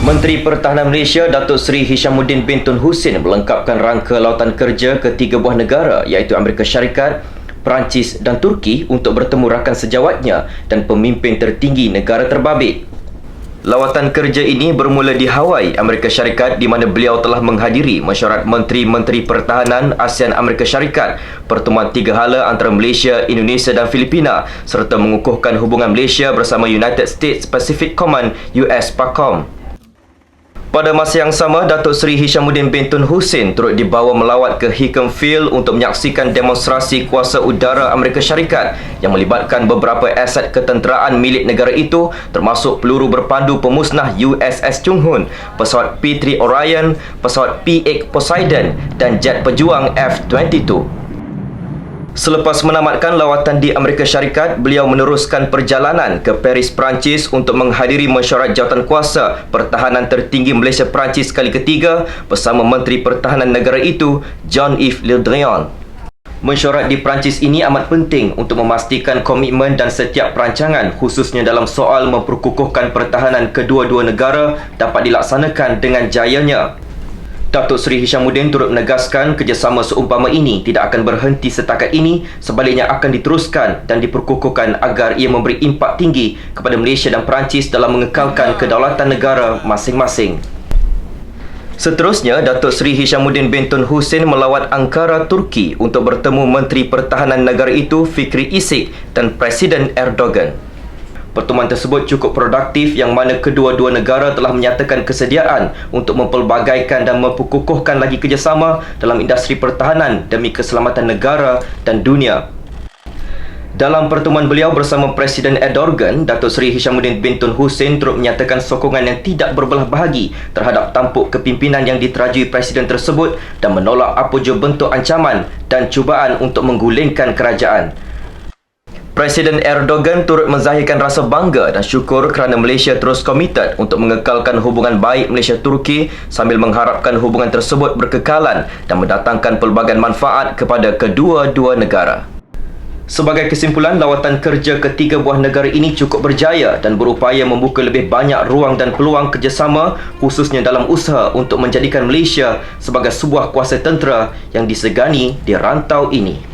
Menteri Pertahanan Malaysia Datuk Seri Hishamuddin bin Tun Hussein melengkapkan rangka lawatan kerja ke tiga buah negara iaitu Amerika Syarikat, Perancis dan Turki untuk bertemu rakan sejawatnya dan pemimpin tertinggi negara terbabit. Lawatan kerja ini bermula di Hawaii, Amerika Syarikat di mana beliau telah menghadiri mesyuarat Menteri-Menteri Pertahanan ASEAN Amerika Syarikat, pertemuan tiga hala antara Malaysia, Indonesia dan Filipina serta mengukuhkan hubungan Malaysia bersama United States Pacific Command US PACOM. Pada masa yang sama, Datuk Seri Hishamuddin bin Tun Hussein turut dibawa melawat ke Hickam Field untuk menyaksikan demonstrasi kuasa udara Amerika Syarikat yang melibatkan beberapa aset ketenteraan milik negara itu termasuk peluru berpandu pemusnah USS Chung Hoon, pesawat P-3 Orion, pesawat P-8 Poseidon dan jet pejuang F-22. Selepas menamatkan lawatan di Amerika Syarikat, beliau meneruskan perjalanan ke Paris, Perancis untuk menghadiri mesyuarat jawatankuasa pertahanan tertinggi Malaysia Perancis kali ketiga bersama Menteri Pertahanan negara itu, Jean-Yves Le Drian. Mesyuarat di Perancis ini amat penting untuk memastikan komitmen dan setiap perancangan khususnya dalam soal memperkukuhkan pertahanan kedua-dua negara dapat dilaksanakan dengan jayanya. Datuk Seri Hishamuddin turut menegaskan kerjasama seumpama ini tidak akan berhenti setakat ini, sebaliknya akan diteruskan dan diperkukuhkan agar ia memberi impak tinggi kepada Malaysia dan Perancis dalam mengekalkan kedaulatan negara masing-masing. Seterusnya, Datuk Seri Hishamuddin bin Tun Hussein melawat Ankara, Turki untuk bertemu Menteri Pertahanan negara itu Fikri Isik dan Presiden Erdogan. Pertemuan tersebut cukup produktif yang mana kedua-dua negara telah menyatakan kesediaan untuk mempelbagaikan dan memperkukuhkan lagi kerjasama dalam industri pertahanan demi keselamatan negara dan dunia. Dalam pertemuan beliau bersama Presiden Erdogan, Datuk Seri Hishamuddin bin Tun Hussein turut menyatakan sokongan yang tidak berbelah bahagi terhadap tampuk kepimpinan yang diterajui Presiden tersebut dan menolak apa jua bentuk ancaman dan cubaan untuk menggulingkan kerajaan. Presiden Erdogan turut menzahirkan rasa bangga dan syukur kerana Malaysia terus komited untuk mengekalkan hubungan baik Malaysia-Turki sambil mengharapkan hubungan tersebut berkekalan dan mendatangkan pelbagai manfaat kepada kedua-dua negara. Sebagai kesimpulan, lawatan kerja ketiga buah negara ini cukup berjaya dan berupaya membuka lebih banyak ruang dan peluang kerjasama khususnya dalam usaha untuk menjadikan Malaysia sebagai sebuah kuasa tentera yang disegani di rantau ini.